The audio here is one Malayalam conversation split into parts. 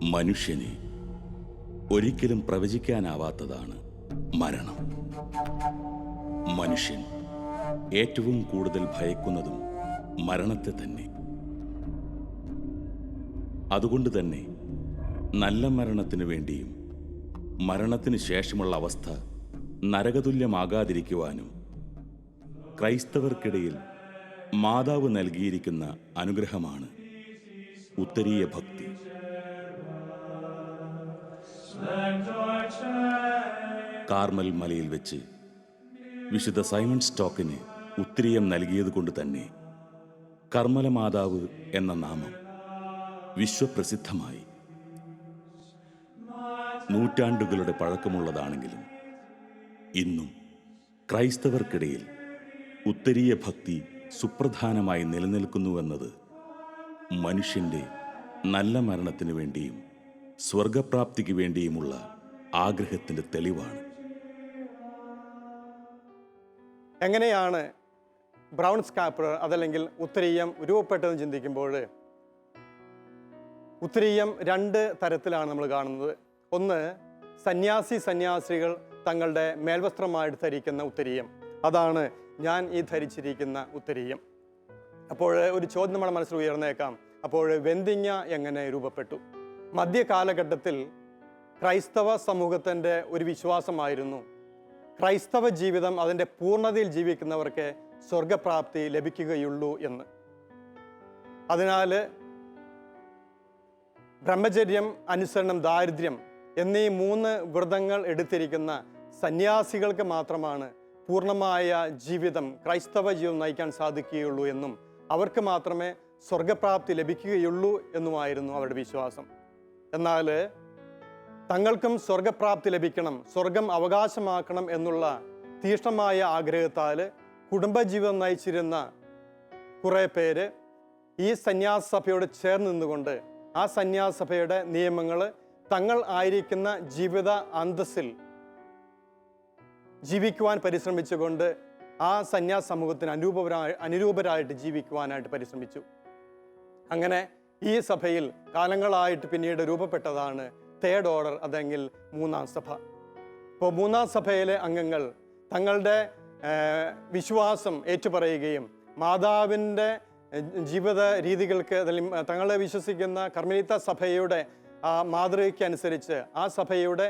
മനുഷ്യനെ ഒരിക്കലും പ്രവചിക്കാനാവാത്തതാണ് മരണം. മനുഷ്യൻ ഏറ്റവും കൂടുതൽ ഭയക്കുന്നതും മരണത്തെ തന്നെ. അതുകൊണ്ട് തന്നെ നല്ല മരണത്തിനു വേണ്ടിയും മരണത്തിന് ശേഷമുള്ള അവസ്ഥ നരകതുല്യമാകാതിരിക്കുവാനും ക്രൈസ്തവർക്കിടയിൽ മാതാവ് നൽകിയിരിക്കുന്ന അനുഗ്രഹമാണ് ഉത്തരീയ ഭക്തി. കാർമൽ മലയിൽ വെച്ച് വിശുദ്ധ സൈമൺ സ്റ്റോക്കിന് ഉത്തരീയം നൽകിയതുകൊണ്ട് തന്നെ കർമ്മല മാതാവ് എന്ന നാമം വിശ്വപ്രസിദ്ധമായി. നൂറ്റാണ്ടുകളുടെ പഴക്കമുള്ളതാണെങ്കിലും ഇന്നും ക്രൈസ്തവർക്കിടയിൽ ഉത്തരീയ ഭക്തി സുപ്രധാനമായി നിലനിൽക്കുന്നുവെന്നത് മനുഷ്യൻ്റെ നല്ല മരണത്തിനു വേണ്ടിയും സ്വർഗപ്രാപ്തിക്ക് വേണ്ടിയുമുള്ള ആഗ്രഹത്തിൻ്റെ തെളിവാണ്. എങ്ങനെയാണ് ബ്രൗൺ സ്കാപ്പർ അതല്ലെങ്കിൽ ഉത്തരീയം രൂപപ്പെട്ടതെന്ന് ചിന്തിക്കുമ്പോൾ ഉത്തരീയം രണ്ട് തരത്തിലാണ് നമ്മൾ കാണുന്നത്. ഒന്ന്, സന്യാസികൾ തങ്ങളുടെ മേൽവസ്ത്രമായിട്ട് ധരിക്കുന്ന ഉത്തരീയം. അതാണ് ഞാൻ ഈ ധരിച്ചിരിക്കുന്ന ഉത്തരീയം. അപ്പോൾ ഒരു ചോദ്യം നമ്മുടെ മനസ്സിൽ ഉയർന്നേക്കാം, അപ്പോൾ വെന്തിങ്ങ എങ്ങനെ രൂപപ്പെട്ടു? മധ്യകാലഘട്ടത്തിൽ ക്രൈസ്തവ സമൂഹത്തിൻ്റെ ഒരു വിശ്വാസമായിരുന്നു ക്രൈസ്തവ ജീവിതം അതിൻ്റെ പൂർണ്ണതയിൽ ജീവിക്കുന്നവർക്ക് സ്വർഗപ്രാപ്തി ലഭിക്കുകയുള്ളൂ എന്ന്. അതിനാൽ ബ്രഹ്മചര്യം, അനുസരണം, ദാരിദ്ര്യം എന്നീ 3 വ്രതങ്ങൾ എടുത്തിരിക്കുന്ന സന്യാസികൾക്ക് മാത്രമാണ് പൂർണ്ണമായ ജീവിതം, ക്രൈസ്തവ ജീവിതം നയിക്കാൻ സാധിക്കുകയുള്ളൂ എന്നും അവർക്ക് മാത്രമേ സ്വർഗപ്രാപ്തി ലഭിക്കുകയുള്ളൂ എന്നുമായിരുന്നു അവരുടെ വിശ്വാസം. എന്നാൽ തങ്ങൾക്കും സ്വർഗപ്രാപ്തി ലഭിക്കണം, സ്വർഗം അവകാശമാക്കണം എന്നുള്ള തീക്ഷ്ണമായ ആഗ്രഹത്താൽ കുടുംബജീവിതം നയിച്ചിരുന്ന കുറേ പേര് ഈ സന്യാസ സഭയോട് ചേർന്ന് നിന്നുകൊണ്ട് ആ സന്യാസ സഭയുടെ നിയമങ്ങൾ തങ്ങൾ ആയിരിക്കുന്ന ജീവിത അന്തസ്സിൽ ജീവിക്കുവാൻ പരിശ്രമിച്ചുകൊണ്ട് ആ സന്യാസ സമൂഹത്തിന് അനുരൂപരായിട്ട് ജീവിക്കുവാനായിട്ട് പരിശ്രമിച്ചു. അങ്ങനെ ഈ സഭയിൽ കാലങ്ങളായിട്ട് പിന്നീട് രൂപപ്പെട്ടതാണ് തേർഡ് ഓർഡർ അല്ലെങ്കിൽ 3-ാം സഭ. ഇപ്പോൾ 3-ാം സഭയിലെ അംഗങ്ങൾ തങ്ങളുടെ വിശ്വാസം ഏറ്റുപറയുകയും മാതാവിൻ്റെ ജീവിത രീതികൾക്ക് അല്ലെങ്കിൽ തങ്ങളെ വിശ്വസിക്കുന്ന കർമ്മലീത്ത സഭയുടെ ആ മാതൃകയ്ക്ക് അനുസരിച്ച് ആ സഭയുടെ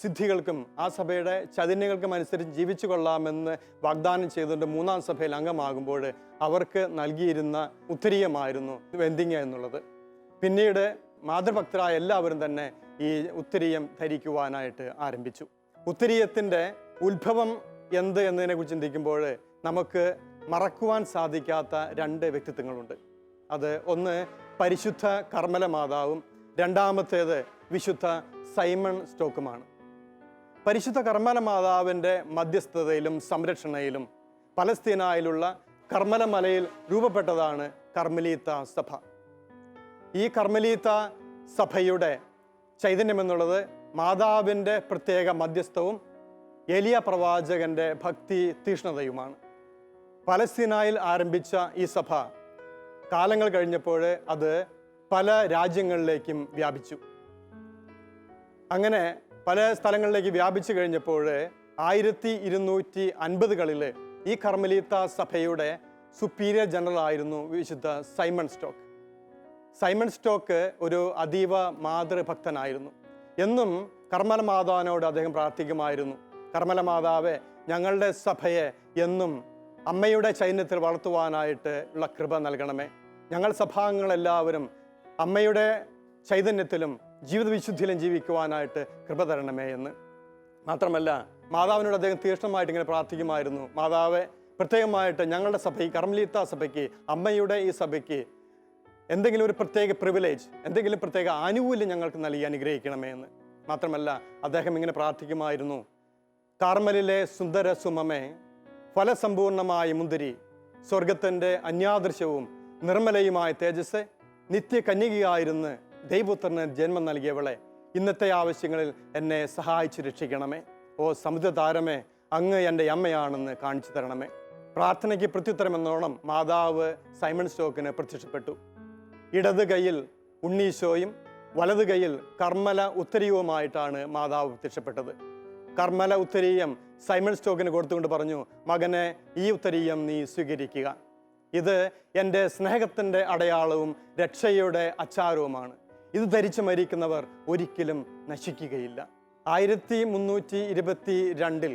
സിദ്ധികൾക്കും ആ സഭയുടെ ചൈതന്യങ്ങൾക്കും അനുസരിച്ച് ജീവിച്ചു കൊള്ളാമെന്ന് വാഗ്ദാനം ചെയ്തുകൊണ്ട് 3-ാം സഭയിൽ അംഗമാകുമ്പോൾ അവർക്ക് നൽകിയിരുന്ന ഉത്തരീയമായിരുന്നു വെന്തിങ്ങ എന്നുള്ളത്. പിന്നീട് മാതൃഭക്തരായ എല്ലാവരും തന്നെ ഈ ഉത്തരീയം ധരിക്കുവാനായിട്ട് ആരംഭിച്ചു. ഉത്തരീയത്തിൻ്റെ ഉത്ഭവം എന്ത് എന്നതിനെക്കുറിച്ച് ചിന്തിക്കുമ്പോൾ നമുക്ക് മറക്കുവാൻ സാധിക്കാത്ത 2 വ്യക്തിത്വങ്ങളുണ്ട്. അത് ഒന്ന് പരിശുദ്ധ കർമ്മല മാതാവും രണ്ടാമത്തേത് വിശുദ്ധ സൈമൺ സ്റ്റോക്കുമാണ്. പരിശുദ്ധ കർമ്മല മാതാവിൻ്റെ മധ്യസ്ഥതയിലും സംരക്ഷണയിലും പലസ്തീനായിലുള്ള കർമ്മല മലയിൽ രൂപപ്പെട്ടതാണ് കർമ്മലീത്ത സഭ. ഈ കർമ്മലീത്ത സഭയുടെ ചൈതന്യം എന്നുള്ളത് മാതാവിൻ്റെ പ്രത്യേക മധ്യസ്ഥവും ഏലിയ പ്രവാചകൻ്റെ ഭക്തി തീക്ഷ്ണതയുമാണ്. പലസ്തീനായിൽ ആരംഭിച്ച ഈ സഭ കാലങ്ങൾ കഴിഞ്ഞപ്പോൾ അത് പല രാജ്യങ്ങളിലേക്കും വ്യാപിച്ചു. അങ്ങനെ പല സ്ഥലങ്ങളിലേക്ക് വ്യാപിച്ചു കഴിഞ്ഞപ്പോൾ 1250കളിൽ ഈ കർമ്മലീത്ത സഭയുടെ സുപ്പീരിയർ ജനറൽ ആയിരുന്നു വിശുദ്ധ സൈമൺ സ്റ്റോക്ക്. സൈമൺ സ്റ്റോക്ക് ഒരു അതീവ മാതൃഭക്തനായിരുന്നു. എന്നും കർമ്മല മാതാവിനോട് അദ്ദേഹം പ്രാർത്ഥിക്കുമായിരുന്നു, കർമ്മല മാതാവെ, ഞങ്ങളുടെ സഭയെ എന്നും അമ്മയുടെ ചൈതന്യത്തിൽ വളർത്തുവാനായിട്ട് ഉള്ള കൃപ നൽകണമേ. ഞങ്ങൾ സഭാംഗങ്ങളെല്ലാവരും അമ്മയുടെ ചൈതന്യത്തിലും ജീവിത വിശുദ്ധിയിലും ജീവിക്കുവാനായിട്ട് കൃപ തരണമേ എന്ന്. മാത്രമല്ല മാതാവിനോട് അദ്ദേഹം തീക്ഷ്ണമായിട്ട് ഇങ്ങനെ പ്രാർത്ഥിക്കുമായിരുന്നു, മാതാവെ, പ്രത്യേകമായിട്ട് ഞങ്ങളുടെ സഭ, ഈ കർമ്മലീത്ത സഭയ്ക്ക്, അമ്മയുടെ ഈ സഭയ്ക്ക് എന്തെങ്കിലും ഒരു പ്രത്യേക പ്രിവിലേജ്, എന്തെങ്കിലും പ്രത്യേക ആനുകൂല്യം ഞങ്ങൾക്ക് നൽകി അനുഗ്രഹിക്കണമേ എന്ന്. മാത്രമല്ല അദ്ദേഹം ഇങ്ങനെ പ്രാർത്ഥിക്കുമായിരുന്നു, കാർമലിലെ സുന്ദര സുമമേ, ഫലസമ്പൂർണമായ മുന്തിരി, സ്വർഗത്തിൻ്റെ അന്യാദൃശ്യവും നിർമ്മലയുമായ തേജസ്, നിത്യകന്യകയായിരുന്ന് ദൈവപുത്രന് ജന്മം നൽകിയവളെ, ഇന്നത്തെ ആവശ്യങ്ങളിൽ എന്നെ സഹായിച്ച് രക്ഷിക്കണമേ. ഓ സമുദ്രതാരമേ, അങ്ങ് എൻ്റെ അമ്മയാണെന്ന് കാണിച്ചു തരണമേ. പ്രാർത്ഥനയ്ക്ക് പ്രത്യുത്തരമെന്നോണം മാതാവ് സൈമൺ സ്റ്റോക്കിന് പ്രത്യക്ഷപ്പെട്ടു. ഇടത് കൈയിൽ ഉണ്ണീശോയും വലത് കൈയിൽ കർമ്മല ഉത്തരീയവുമായിട്ടാണ് മാതാവ് പ്രത്യക്ഷപ്പെട്ടത്. കർമ്മല ഉത്തരീയം സൈമൺ സ്റ്റോക്കിന് കൊടുത്തുകൊണ്ട് പറഞ്ഞു, മകനെ, ഈ ഉത്തരീയം നീ സ്വീകരിക്കുക. ഇത് എൻ്റെ സ്നേഹത്തിൻ്റെ അടയാളവും രക്ഷയുടെ അച്ചാരവുമാണ്. ഇത് ധരിച്ച് മരിക്കുന്നവർ ഒരിക്കലും നശിക്കുകയില്ല. 1322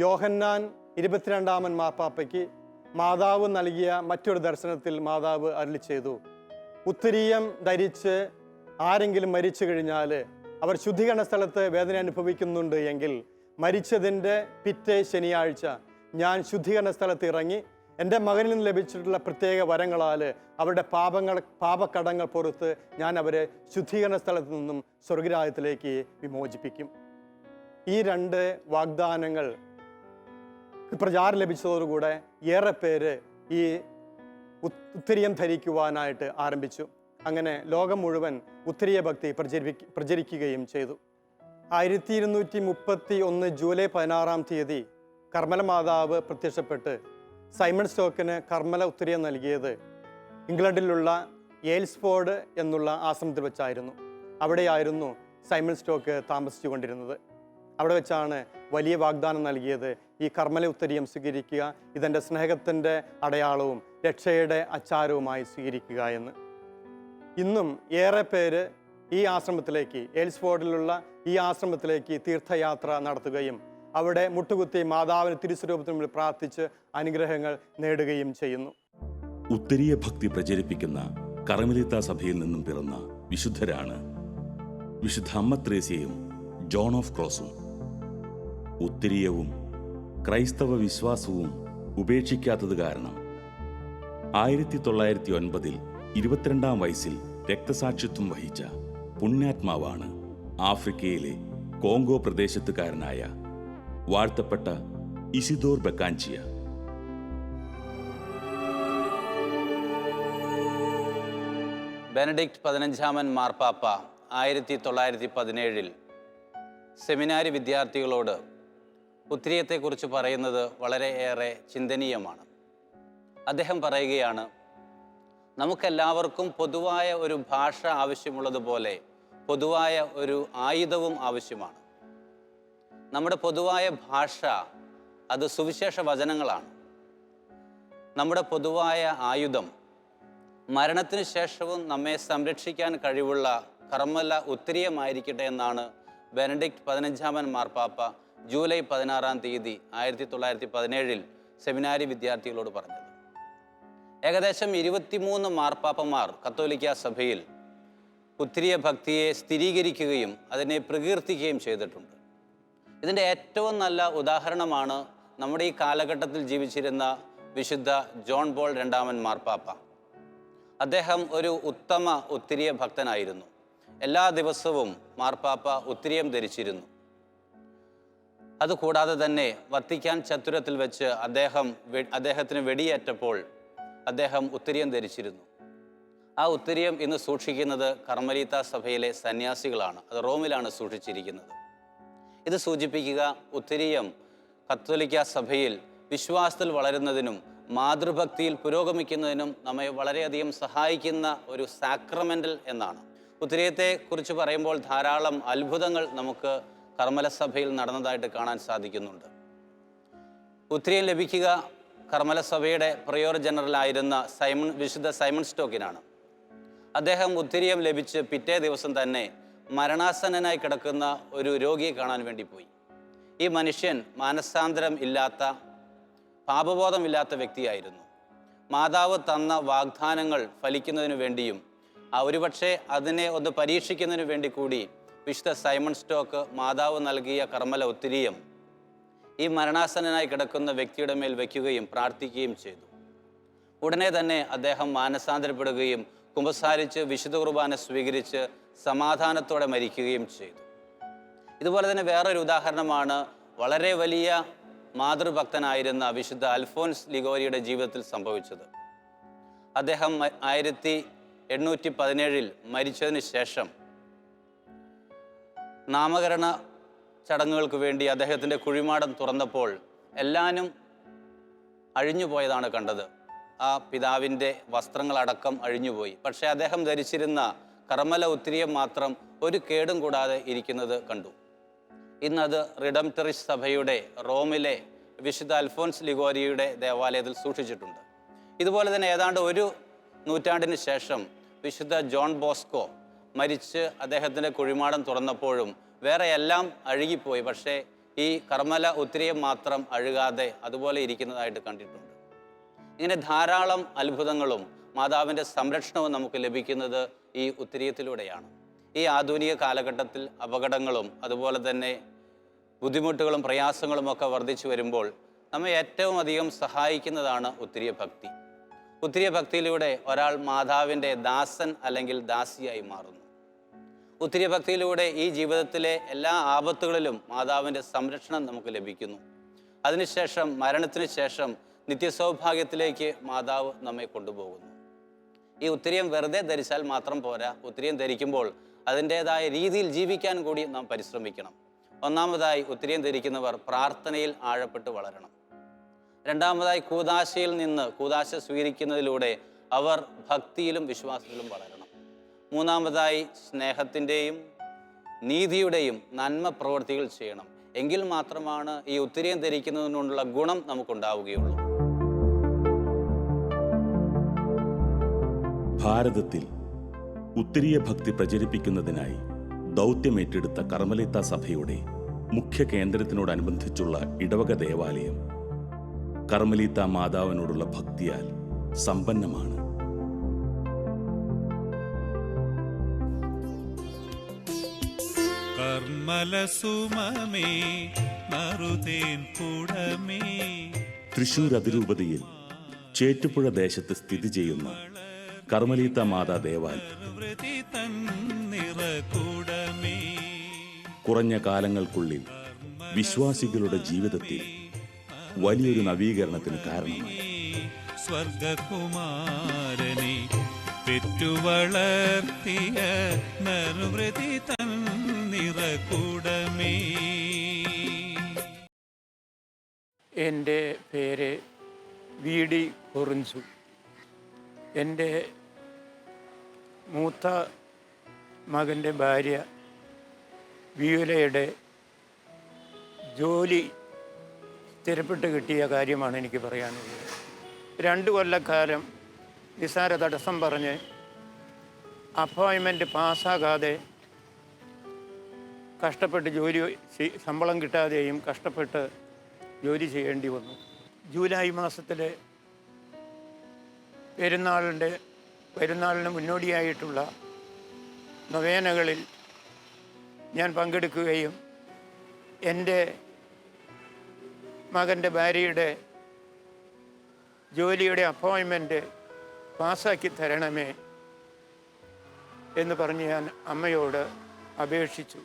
യോഹന്നാൻ 22-ാമൻ മാർപ്പാപ്പയ്ക്ക് മാതാവ് നൽകിയ മറ്റൊരു ദർശനത്തിൽ മാതാവ് അരുളി ചെയ്തു, ഉത്തരീയം ധരിച്ച് ആരെങ്കിലും മരിച്ചു കഴിഞ്ഞാൽ അവർ ശുദ്ധീകരണ സ്ഥലത്ത് വേദന അനുഭവിക്കുന്നുണ്ട് എങ്കിൽ മരിച്ചതിൻ്റെ പിറ്റേ ശനിയാഴ്ച ഞാൻ ശുദ്ധീകരണ സ്ഥലത്ത് ഇറങ്ങി എൻ്റെ മകനിൽ നിന്ന് ലഭിച്ചിട്ടുള്ള പ്രത്യേക വരങ്ങളാൽ അവരുടെ പാപക്കടങ്ങൾ പുറത്ത് ഞാൻ അവരെ ശുദ്ധീകരണ സ്ഥലത്ത് നിന്നും സ്വർഗരാജ്യത്തിലേക്ക് വിമോചിപ്പിക്കും. ഈ 2 വാഗ്ദാനങ്ങൾ പ്രചാരം ലഭിച്ചതോടുകൂടെ ഏറെ പേര് ഈ ഉത്തരീയം ധരിക്കുവാനായിട്ട് ആരംഭിച്ചു. അങ്ങനെ ലോകം മുഴുവൻ ഉത്തരീയ ഭക്തി പ്രചരിക്കുകയും ചെയ്തു. 1231 ജൂലൈ 16-ാം തീയതി കർമ്മല മാതാവ് പ്രത്യക്ഷപ്പെട്ട് സൈമൺ സ്റ്റോക്കിന് കർമ്മല ഉത്തരീയം നൽകിയത് ഇംഗ്ലണ്ടിലുള്ള എയിൽസ്ഫോർഡ് എന്നുള്ള ആശ്രമത്തിൽ വെച്ചായിരുന്നു. അവിടെയായിരുന്നു സൈമൺ സ്റ്റോക്ക് താമസിച്ചു കൊണ്ടിരുന്നത്. അവിടെ വെച്ചാണ് വലിയ വാഗ്ദാനം നൽകിയത്, ഈ കർമ്മല ഉത്തരീയം സ്വീകരിക്കുക, ഇതെൻ്റെ സ്നേഹത്തിൻ്റെ അടയാളവും രക്ഷയുടെ അച്ചാരവുമായി സ്വീകരിക്കുക എന്ന്. ഇന്നും ഏറെ പേര് ഈ ആശ്രമത്തിലേക്ക്, എയിൽസ്ഫോർഡിലുള്ള ഈ ആശ്രമത്തിലേക്ക് തീർത്ഥയാത്ര നടത്തുകയും അവിടെ മുട്ടുകുത്തി മാതാവിന് തിരുസ്വരൂപത്തിന് മുമ്പിൽ പ്രാർത്ഥിച്ച് അനുഗ്രഹങ്ങൾ നേടുകയും ചെയ്യുന്നു. ഉത്തരീയ ഭക്തി പ്രചരിപ്പിക്കുന്ന കർമ്മലീത്ത സഭയിൽ നിന്നും പിറന്ന വിശുദ്ധരാണ് വിശുദ്ധ അമ്മ ത്രേസ്യയും ജോൺ ഓഫ് ക്രോസും. ഉത്തരീയവും ക്രൈസ്തവ വിശ്വാസവും ഉപേക്ഷിക്കാത്തത് കാരണം 1909 22-ാം വയസ്സിൽ രക്തസാക്ഷിത്വം വഹിച്ച പുണ്യാത്മാവാണ് ആഫ്രിക്കയിലെ കോങ്കോ പ്രദേശത്തുകാരനായ വാഴ്ത്തപ്പെട്ട ഇസിദോർ ബക്കാഞ്ചിയ. ബെനഡിക്ട് 15-ാമൻ മാർപ്പാപ്പ 1917 സെമിനാരി വിദ്യാർത്ഥികളോട് ഉത്തരീയത്തെക്കുറിച്ച് പറയുന്നത് വളരെയേറെ ചിന്തനീയമാണ്. അദ്ദേഹം പറയുകയാണ്, നമുക്കെല്ലാവർക്കും പൊതുവായ ഒരു ഭാഷ ആവശ്യമുള്ളതുപോലെ പൊതുവായ ഒരു ആയുധവും ആവശ്യമാണ്. നമ്മുടെ പൊതുവായ ഭാഷ അത് സുവിശേഷ വചനങ്ങളാണ്. നമ്മുടെ പൊതുവായ ആയുധം മരണത്തിന് ശേഷവും നമ്മെ സംരക്ഷിക്കാൻ കഴിവുള്ള കർമ്മല ഉത്തരീയമായിരിക്കട്ടെ എന്നാണ് ബെനഡിക്ട് 15-ാമൻ മാർപ്പാപ്പ ജൂലൈ 16-ാം തീയതി 1917 സെമിനാരി വിദ്യാർത്ഥികളോട് പറഞ്ഞത്. ഏകദേശം 23 മാർപ്പാപ്പമാർ കത്തോലിക്ക സഭയിൽ ഉത്തരീയ ഭക്തിയെ സ്ഥിരീകരിക്കുകയും അതിനെ പ്രകീർത്തിക്കുകയും ചെയ്തിട്ടുണ്ട്. ഇതിൻ്റെ ഏറ്റവും നല്ല ഉദാഹരണമാണ് നമ്മുടെ ഈ കാലഘട്ടത്തിൽ ജീവിച്ചിരുന്ന വിശുദ്ധ ജോൺ പോൾ 2-ാമൻ മാർപ്പാപ്പ. അദ്ദേഹം ഒരു ഉത്തമ ഉത്തരീയ ഭക്തനായിരുന്നു. എല്ലാ ദിവസവും മാർപ്പാപ്പ ഉത്തരീയം ധരിച്ചിരുന്നു. അതുകൂടാതെ തന്നെ വത്തിക്കാൻ ചത്തുരത്തിൽ വെച്ച് അദ്ദേഹത്തിന് വെടിയേറ്റപ്പോൾ അദ്ദേഹം ഉത്തരീയം ധരിച്ചിരുന്നു. ആ ഉത്തരീയം ഇന്ന് സൂക്ഷിക്കുന്നത് കർമ്മലീത്ത സഭയിലെ സന്യാസികളാണ്. അത് റോമിലാണ് സൂക്ഷിച്ചിരിക്കുന്നത്. ഇത് സൂചിപ്പിക്കുക, ഉത്തരീയം കത്തോലിക്ക സഭയിൽ വിശ്വാസത്തിൽ വളരുന്നതിനും മാതൃഭക്തിയിൽ പുരോഗമിക്കുന്നതിനും നമ്മെ വളരെയധികം സഹായിക്കുന്ന ഒരു സാക്രമെൻ്റൽ എന്നാണ്. ഉത്തരീയത്തെക്കുറിച്ച് പറയുമ്പോൾ ധാരാളം അത്ഭുതങ്ങൾ നമുക്ക് കർമ്മലസഭയിൽ നടന്നതായിട്ട് കാണാൻ സാധിക്കുന്നുണ്ട്. ഉത്തരീയം ലഭിക്കുക കർമ്മലസഭയുടെ പ്രയോർ ജനറലായിരുന്ന വിശുദ്ധ സൈമൺ സ്റ്റോക്കിനാണ്. അദ്ദേഹം ഉത്തരീയം ലഭിച്ച് പിറ്റേ ദിവസം തന്നെ മരണാസന്നനായി കിടക്കുന്ന ഒരു രോഗിയെ കാണാൻ വേണ്ടി പോയി. ഈ മനുഷ്യൻ മാനസാന്തരം ഇല്ലാത്ത, പാപബോധമില്ലാത്ത വ്യക്തിയായിരുന്നു. മാതാവ് തന്ന വാഗ്ദാനങ്ങൾ ഫലിക്കുന്നതിനു വേണ്ടിയും ഒരുപക്ഷെ അതിനെ ഒന്ന് പരീക്ഷിക്കുന്നതിനു വേണ്ടി കൂടി വിശുദ്ധ സൈമൺ സ്റ്റോക്ക് മാതാവ് നൽകിയ കർമ്മല ഉത്തരീയം ഈ മരണാസന്നനായി കിടക്കുന്ന വ്യക്തിയുടെ മേൽ വയ്ക്കുകയും പ്രാർത്ഥിക്കുകയും ചെയ്തു. ഉടനെ തന്നെ അദ്ദേഹം മാനസാന്തരപ്പെടുകയും കുമ്പസാരിച്ച് വിശുദ്ധ കുർബാന സ്വീകരിച്ച് സമാധാനത്തോടെ മരിക്കുകയും ചെയ്തു. ഇതുപോലെ തന്നെ വേറൊരു ഉദാഹരണമാണ് വളരെ വലിയ മാതൃഭക്തനായിരുന്ന വിശുദ്ധ അൽഫോൻസ് ലിഗോരിയുടെ ജീവിതത്തിൽ സംഭവിച്ചത്. അദ്ദേഹം 1817 മരിച്ചതിന് ശേഷം നാമകരണ ചടങ്ങുകൾക്ക് വേണ്ടി അദ്ദേഹത്തിൻ്റെ കുഴിമാടം തുറന്നപ്പോൾ എല്ലാനും അഴിഞ്ഞുപോയതാണ് കണ്ടത്. ആ പിതാവിൻ്റെ വസ്ത്രങ്ങളടക്കം അഴിഞ്ഞുപോയി. പക്ഷേ അദ്ദേഹം ധരിച്ചിരുന്ന കർമ്മല ഉത്തിരിയം മാത്രം ഒരു കേടും കൂടാതെ ഇരിക്കുന്നത് കണ്ടു. ഇന്നത് റിഡംപ്റ്ററിസ്റ്റ് സഭയുടെ റോമിലെ വിശുദ്ധ അൽഫോൻസ് ലിഗോരിയുടെ ദേവാലയത്തിൽ സൂക്ഷിച്ചിട്ടുണ്ട്. ഇതുപോലെ തന്നെ ഏതാണ്ട് ഒരു നൂറ്റാണ്ടിന് ശേഷം വിശുദ്ധ ജോൺ ബോസ്കോ മരിച്ച് അദ്ദേഹത്തിൻ്റെ കുഴിമാടം തുറന്നപ്പോഴും വേറെ എല്ലാം അഴുകിപ്പോയി, പക്ഷേ ഈ കർമ്മല ഉത്തിരിയം മാത്രം അഴുകാതെ അതുപോലെ ഇരിക്കുന്നതായിട്ട് കണ്ടിട്ടുണ്ട്. ഇങ്ങനെ ധാരാളം അത്ഭുതങ്ങളും മാതാവിൻ്റെ സംരക്ഷണവും നമുക്ക് ലഭിക്കുന്നത് ഈ ഉത്തിരിയത്തിലൂടെയാണ്. ഈ ആധുനിക കാലഘട്ടത്തിൽ അപകടങ്ങളും അതുപോലെ തന്നെ ബുദ്ധിമുട്ടുകളും പ്രയാസങ്ങളും ഒക്കെ വർദ്ധിച്ചു വരുമ്പോൾ നമ്മെ ഏറ്റവും അധികം സഹായിക്കുന്നതാണ് ഉത്തിരിയ ഭക്തി. ഉത്തിരിയ ഭക്തിയിലൂടെ ഒരാൾ മാതാവിൻ്റെ ദാസൻ അല്ലെങ്കിൽ ദാസിയായി മാറുന്നു. ഉത്തിരിയ ഭക്തിയിലൂടെ ഈ ജീവിതത്തിലെ എല്ലാ ആപത്തുകളിലും മാതാവിൻ്റെ സംരക്ഷണം നമുക്ക് ലഭിക്കുന്നു. അതിനുശേഷം മരണത്തിന് ശേഷം നിത്യസൗഭാഗ്യത്തിലേക്ക് മാതാവ് നമ്മെ കൊണ്ടുപോകുന്നു. ഈ ഉത്തിരിയം വെറുതെ ധരിച്ചാൽ മാത്രം പോരാ. ഉത്തിരിയം ധരിക്കുമ്പോൾ അതിൻ്റേതായ രീതിയിൽ ജീവിക്കാൻ കൂടി നാം പരിശ്രമിക്കണം. ഒന്നാമതായി ഉത്തിരിയം ധരിക്കുന്നവർ പ്രാർത്ഥനയിൽ ആഴപ്പെട്ട് വളരണം. രണ്ടാമതായി കൂദാശ സ്വീകരിക്കുന്നതിലൂടെ അവർ ഭക്തിയിലും വിശ്വാസത്തിലും വളരണം. മൂന്നാമതായി സ്നേഹത്തിൻ്റെയും നീതിയുടെയും നന്മ പ്രവൃത്തികൾ ചെയ്യണം. എങ്കിൽ മാത്രമാണ് ഈ ഉത്തിരിയം ധരിക്കുന്നതിനുള്ള ഗുണം നമുക്കുണ്ടാവുകയുള്ളൂ. ഭാരതത്തിൽ ഉത്തിരിയ ഭക്തി പ്രചരിപ്പിക്കുന്നതിനായി ദൗത്യമേറ്റെടുത്ത കർമ്മലിത്ത സഭയുടെ മുഖ്യ കേന്ദ്രത്തിനോടനുബന്ധിച്ചുള്ള ഇടവക ദേവാലയം കർമ്മലിത്ത മാതാവിനോടുള്ള ഭക്തിയാൽ സമ്പന്നമാണ്. തൃശൂർ അതിരൂപതയിൽ ചേറ്റുപുഴ ദേശത്ത് സ്ഥിതി ചെയ്യുന്ന കർമ്മലിത്ത മാതാ ദേവാലയം കുറഞ്ഞ കാലങ്ങൾക്കുള്ളിൽ വിശ്വാസികളുടെ ജീവിതത്തിൽ വലിയൊരു നവീകരണത്തിന് കാരണമായി. സ്വർഗകുമാരനെ പെറ്റുവളർത്തിയ നറുവൃതി തൻ നിറകൂടമേ. എൻ്റെ പേര് VD കൊറിൻസു. എൻ്റെ മൂത്ത മകൻ്റെ ഭാര്യ വ്യൂലയുടെ ജോലി സ്ഥിരപ്പെട്ട് കിട്ടിയ കാര്യമാണ് എനിക്ക് പറയാനുള്ളത്. 2 കൊല്ലക്കാലം നിസാര തടസ്സം പറഞ്ഞ് അപ്പോയിൻമെൻറ്റ് പാസ്സാകാതെ കഷ്ടപ്പെട്ട് ശമ്പളം കിട്ടാതെയും കഷ്ടപ്പെട്ട് ജോലി ചെയ്യേണ്ടി വന്നു. ജൂലൈ മാസത്തിലെ പെരുന്നാളിന് മുന്നോടിയായിട്ടുള്ള നൊവേനകളിൽ ഞാൻ പങ്കെടുക്കുകയും എൻ്റെ മകൻ്റെ ഭാര്യയുടെ ജോലിയുടെ അപ്പോയിൻമെൻറ്റ് പാസ്സാക്കി തരണമേ എന്ന് പറഞ്ഞ് ഞാൻ അമ്മയോട് അപേക്ഷിച്ചു.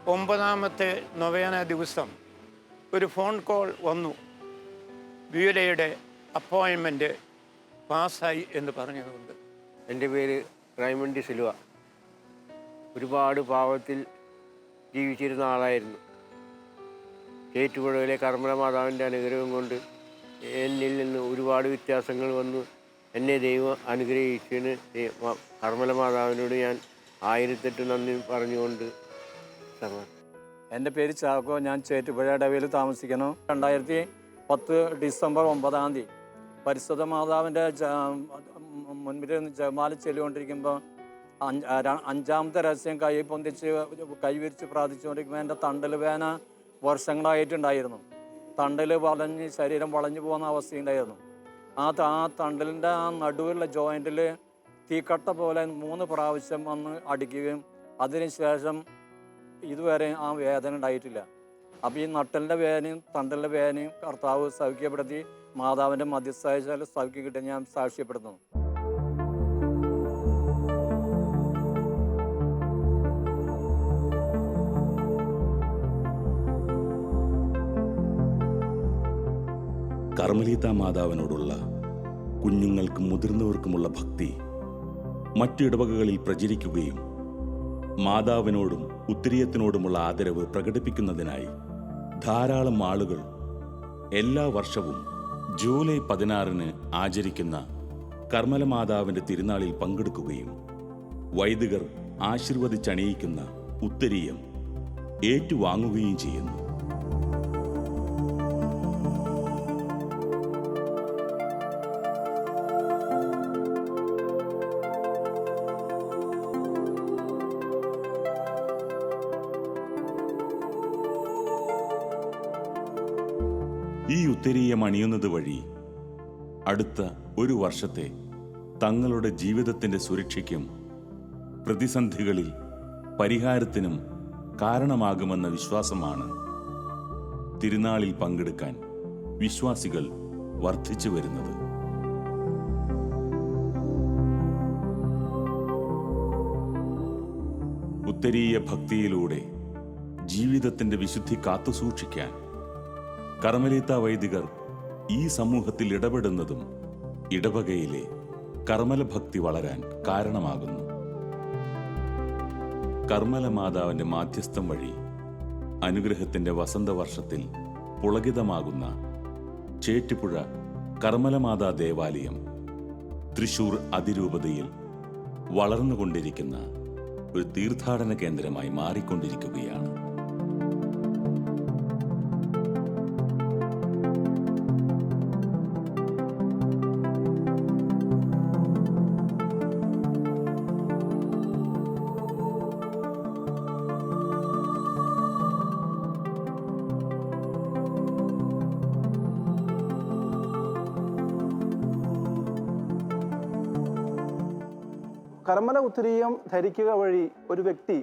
9ാമത്തെ നൊവേന ദിവസം ഒരു ഫോൺ കോൾ വന്നു, വ്യൂലയുടെ അപ്പോയിൻമെൻറ്റ് പാസ്സായി എന്ന് പറഞ്ഞതുകൊണ്ട്. എൻ്റെ പേര് റൈമണ്ടി സിൽവ. ഒരുപാട് പാവത്തിൽ ജീവിച്ചിരുന്ന ആളായിരുന്നു. ചേറ്റുപുഴയിലെ കർമ്മല മാതാവിൻ്റെ അനുഗ്രഹം കൊണ്ട് എന്നിൽ നിന്ന് ഒരുപാട് വ്യത്യാസങ്ങൾ വന്നു. എന്നെ ദൈവം അനുഗ്രഹിച്ചതിന് കർമ്മല മാതാവിനോട് ഞാൻ 1008 നന്ദി പറഞ്ഞുകൊണ്ട് എൻ്റെ പേര് ചാക്കോ. ഞാൻ ചേറ്റുപുഴ ഇടവയിൽ താമസിക്കുന്നു. 2010 ഡിസംബർ 9 പരിശുദ്ധ മാതാവിൻ്റെ മുൻപിൽ ജപമാല ചൊല്ലിക്കൊണ്ടിരിക്കുമ്പോൾ 5ാമത്തെ രഹസ്യം കൈവിരിച്ച് പ്രാർത്ഥിച്ചുകൊണ്ടിരിക്കുമ്പോൾ എൻ്റെ തണ്ടൽ വേന വർഷങ്ങളായിട്ടുണ്ടായിരുന്നു. തണ്ടൽ ശരീരം വളഞ്ഞു പോകുന്ന അവസ്ഥയുണ്ടായിരുന്നു. ആ തണ്ടലിൻ്റെ ആ നടുവിലുള്ള ജോയിൻറ്റിൽ തീക്കട്ട പോലെ 3 പ്രാവശ്യം വന്ന് അടിക്കുകയും അതിനുശേഷം ഇതുവരെ ആ വേദന ഉണ്ടായിട്ടില്ല. അപ്പോൾ ഈ നട്ടലിൻ്റെ വേദനയും തണ്ടലിൻ്റെ വേദനയും കർത്താവ് സൗഖ്യപ്പെടുത്തി മാതാവിൻ്റെ മധ്യസ്ഥായ സൗഖ്യം കിട്ടി ഞാൻ സാക്ഷ്യപ്പെടുന്നു. കർമ്മലീത്ത മാതാവിനോടുള്ള കുഞ്ഞുങ്ങൾക്കും മുതിർന്നവർക്കുമുള്ള ഭക്തി മറ്റു ഇടവകകളിൽ പ്രചരിക്കുകയും മാതാവിനോടും ഉത്തിരിയത്തിനോടുമുള്ള ആദരവ് പ്രകടിപ്പിക്കുന്നതിനായി ധാരാളം ആളുകൾ എല്ലാ വർഷവും ജൂലൈ 16 ആചരിക്കുന്ന കർമ്മല മാതാവിൻ്റെ തിരുനാളിൽ പങ്കെടുക്കുകയും വൈദികർ ആശീർവദിച്ചണിയിക്കുന്ന ഉത്തരീയം ഏറ്റുവാങ്ങുകയും ചെയ്യുന്നു. ഈ ഉത്തരീയം അണിയുന്നത് വഴി അടുത്ത ഒരു വർഷത്തെ തങ്ങളുടെ ജീവിതത്തിൻ്റെ സുരക്ഷയ്ക്കും പ്രതിസന്ധികളിൽ പരിഹാരത്തിനും കാരണമാകുമെന്ന വിശ്വാസമാണ് തിരുനാളിൽ പങ്കെടുക്കാൻ വിശ്വാസികൾ വർദ്ധിച്ചു വരുന്നത്. ഉത്തരീയ ഭക്തിയിലൂടെ ജീവിതത്തിൻ്റെ വിശുദ്ധി കാത്തുസൂക്ഷിക്കാൻ കർമ്മലീത്ത വൈദികർ ഈ സമൂഹത്തിൽ ഇടപെടുന്നതും ഇടവകയിലെ കർമ്മല ഭക്തി വളരാൻ കാരണമാകുന്നു. കർമ്മല മാതാവിന്റെ മാധ്യസ്ഥം വഴി അനുഗ്രഹത്തിന്റെ വസന്തവർഷത്തിൽ പുളകിതമാകുന്ന ചേറ്റുപുഴ കർമ്മലമാതാ ദേവാലയം തൃശൂർ അതിരൂപതയിൽ വളർന്നുകൊണ്ടിരിക്കുന്ന ഒരു തീർത്ഥാടന കേന്ദ്രമായി മാറിക്കൊണ്ടിരിക്കുകയാണ്. കർമ്മല ഉത്തരീയം ധരിക്കുക വഴി ഒരു വ്യക്തി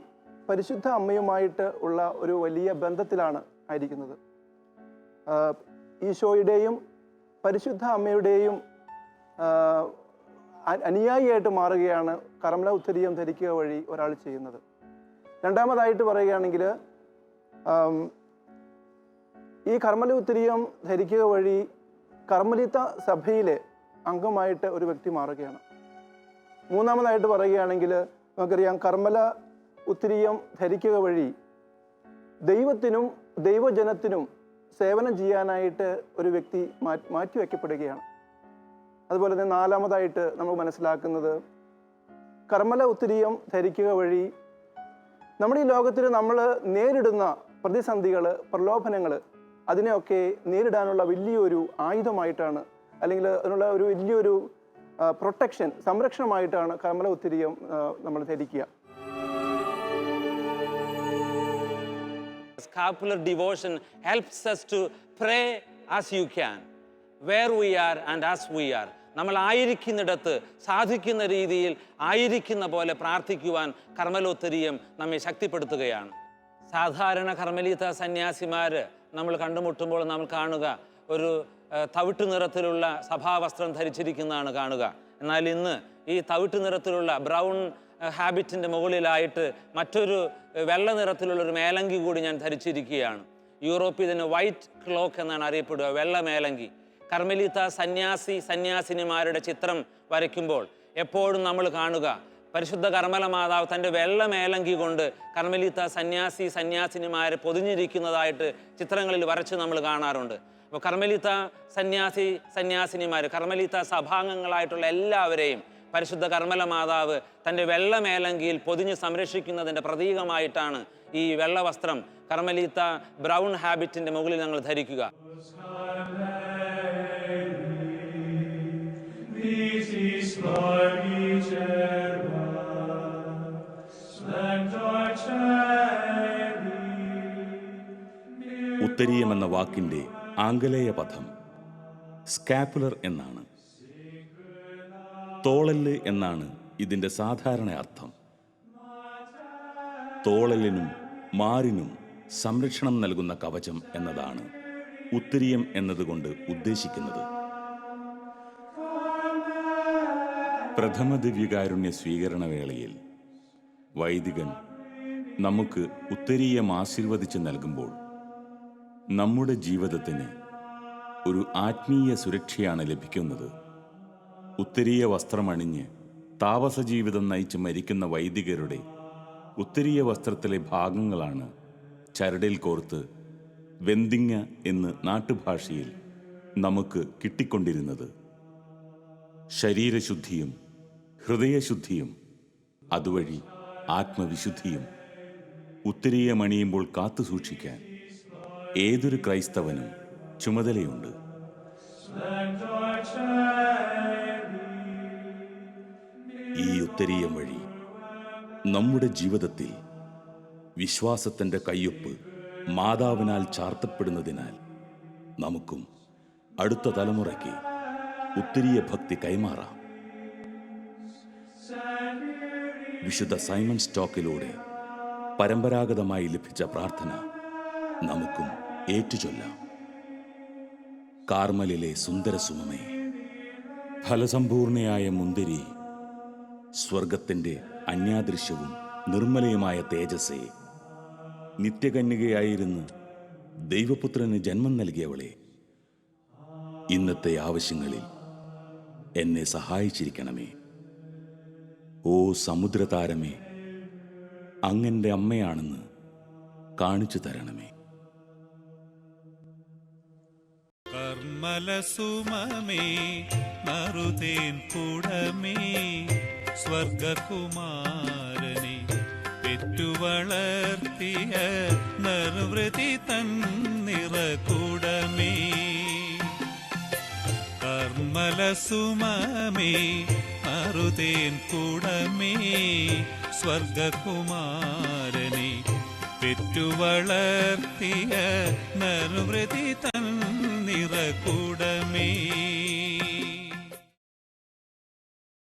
പരിശുദ്ധ അമ്മയുമായിട്ട് ഉള്ള ഒരു വലിയ ബന്ധത്തിലാണ് ആയിരിക്കുന്നത്. ഈശോയുടെയും പരിശുദ്ധ അമ്മയുടെയും അനുയായിയായിട്ട് മാറുകയാണ് കർമ്മല ഉത്തരീയം ധരിക്കുക വഴി ഒരാൾ ചെയ്യുന്നത്. രണ്ടാമതായിട്ട് പറയുകയാണെങ്കിൽ ഈ കർമ്മല ഉത്തരീയം ധരിക്കുക വഴി കർമ്മലിത്ത സഭയിലെ അംഗമായിട്ട് ഒരു വ്യക്തി മാറുകയാണ്. മൂന്നാമതായിട്ട് പറയുകയാണെങ്കിൽ നമുക്കറിയാം കർമ്മല ഉത്തരീയം ധരിക്കുക വഴി ദൈവത്തിനും ദൈവജനത്തിനും സേവനം ചെയ്യാനായിട്ട് ഒരു വ്യക്തി മാറ്റിവെക്കപ്പെടുകയാണ്. അതുപോലെ തന്നെ നാലാമതായിട്ട് നമ്മൾ മനസ്സിലാക്കുന്നത് കർമ്മല ഉത്തരീയം ധരിക്കുക വഴി നമ്മുടെ ഈ ലോകത്തിൽ നമ്മൾ നേരിടുന്ന പ്രതിസന്ധികൾ, പ്രലോഭനങ്ങൾ, അതിനെയൊക്കെ നേരിടാനുള്ള വലിയൊരു ആയുധമായിട്ടാണ്, അല്ലെങ്കിൽ അതിനുള്ള ഒരു വലിയൊരു പ്രൊട്ടക്ഷൻ, സംരക്ഷണമായിട്ടാണ് കർമ്മല ഉത്തരീയം നമ്മൾ ധരിക്കുക. Scapular devotion helps us to pray as you can, where we are and as we are. നമ്മൾ ആയിരിക്കുന്നിടത്ത് സാധിക്കുന്ന രീതിയിൽ ആയിരിക്കുന്ന പോലെ പ്രാർത്ഥിക്കുവാൻ കർമ്മലോത്തരീയം നമ്മെ ശക്തിപ്പെടുത്തുകയാണ്. സാധാരണ കർമ്മലീത്ത സന്യാസിമാർ നമ്മൾ കണ്ടുമുട്ടുമ്പോൾ നമ്മൾ കാണുക ഒരു തവിട്ട് നിറത്തിലുള്ള സഭാവസ്ത്രം ധരിച്ചിരിക്കുന്നതാണ് കാണുക. എന്നാൽ ഇന്ന് ഈ തവിട്ട് നിറത്തിലുള്ള ബ്രൗൺ ഹാബിറ്റിൻ്റെ മുകളിലായിട്ട് മറ്റൊരു വെള്ള നിറത്തിലുള്ളൊരു മേലങ്കി കൂടി ഞാൻ ധരിച്ചിരിക്കുകയാണ്. യൂറോപ്പിൽ ഇതിന് വൈറ്റ് ക്ലോക്ക് എന്നാണ് അറിയപ്പെടുക, വെള്ള മേലങ്കി. കർമ്മലീത്ത സന്യാസിനിമാരുടെ ചിത്രം വരയ്ക്കുമ്പോൾ എപ്പോഴും നമ്മൾ കാണുക പരിശുദ്ധ കർമ്മല മാതാവ് തൻ്റെ വെള്ള മേലങ്കി കൊണ്ട് കർമ്മലീത്ത സന്യാസിനിമാരെ പൊതിഞ്ഞിരിക്കുന്നതായിട്ട് ചിത്രങ്ങളിൽ വരച്ച് നമ്മൾ കാണാറുണ്ട്. അപ്പോൾ കർമ്മലീത്ത സന്യാസിനിമാർ, കർമ്മലീത്ത സഭാംഗങ്ങളായിട്ടുള്ള എല്ലാവരെയും പരിശുദ്ധ കർമ്മല മാതാവ് തൻ്റെ വെള്ള മേലങ്കിയിൽ പൊതിഞ്ഞ് സംരക്ഷിക്കുന്നതിൻ്റെ പ്രതീകമായിട്ടാണ് ഈ വെള്ള വസ്ത്രം കർമ്മലീത്ത ബ്രൗൺ ഹാബിറ്റിൻ്റെ മുകളിൽ ഞങ്ങൾ ധരിക്കുക. ഉത്തരീയം എന്ന വാക്കിൻ്റെ ആംഗലേയ പദം സ്കാപ്പുലർ എന്നാണ്. തോളല് എന്നാണ് ഇതിൻ്റെ സാധാരണ അർത്ഥം. തോളലിനും മാറിനും സംരക്ഷണം നൽകുന്ന കവചം എന്നതാണ് ഉത്തരീയം എന്നതുകൊണ്ട് ഉദ്ദേശിക്കുന്നത്. പ്രഥമ ദിവ്യകാരുണ്യ സ്വീകരണ വേളയിൽ വൈദികൻ നമുക്ക് ഉത്തരീയം ആശീർവദിച്ച് നൽകുമ്പോൾ നമ്മുടെ ജീവിതത്തിന് ഒരു ആത്മീയ സുരക്ഷയാണ് ലഭിക്കുന്നത്. ഉത്തരീയ വസ്ത്രമണിഞ്ഞ് താപസ ജീവിതം നയിച്ച് മരിക്കുന്ന വൈദികരുടെ ഉത്തരീയ വസ്ത്രത്തിലെ ഭാഗങ്ങളാണ് ചരടിൽ കോർത്ത് വെന്തിങ്ങ എന്ന് നാട്ടുഭാഷയിൽ നമുക്ക് കിട്ടിക്കൊണ്ടിരുന്നത്. ശരീരശുദ്ധിയും ഹൃദയശുദ്ധിയും അതുവഴി ആത്മവിശുദ്ധിയും ഉത്തരീയമണിയുമ്പോൾ കാത്തു സൂക്ഷിക്കാൻ ഏതൊരു ക്രൈസ്തവനും ചുമതലയുണ്ട്. ഈ ഉത്തരീയം വഴി നമ്മുടെ ജീവിതത്തിൽ വിശ്വാസത്തിൻ്റെ കയ്യൊപ്പ് മാതാവിനാൽ ചാർത്തപ്പെടുന്നതിനാൽ നമുക്കും അടുത്ത തലമുറയ്ക്ക് ഉത്തരീയ ഭക്തി കൈമാറാം. വിശുദ്ധ സൈമൺ സ്റ്റോക്കിലൂടെ പരമ്പരാഗതമായി ലഭിച്ച പ്രാർത്ഥന നമുക്കും ഏറ്റുചൊല്ലാം. കാർമലിലെ സുന്ദരസുമമേ, ഫലസമ്പൂർണയായ മുന്തിരി, സ്വർഗത്തിൻ്റെ അന്യാദൃശ്യവും നിർമ്മലയുമായ തേജസ്സേ, നിത്യകന്യകയായിരുന്ന് ദൈവപുത്രന് ജന്മം നൽകിയവളെ, ഇന്നത്തെ ആവശ്യങ്ങളിൽ എന്നെ സഹായിച്ചിരിക്കണമേ. ഓ സമുദ്രതാരമേ, അങ്ങൻ്റെ അമ്മയാണെന്ന് കാണിച്ചു തരണമേ. കർമ്മലസുമമേ, നറുതേൻ കുടമേ, സ്വർഗകുമാരനെ പെറ്റുവളർത്തിയ നിർവൃതി തന്നിറകുടമേ. കർമ്മലസുമമേ, നറുതേൻ കുടമേ, സ്വർഗകുമാരനെ പെറ്റുവളർത്തിയ നിർവൃതി തന്നിറകുടമേ.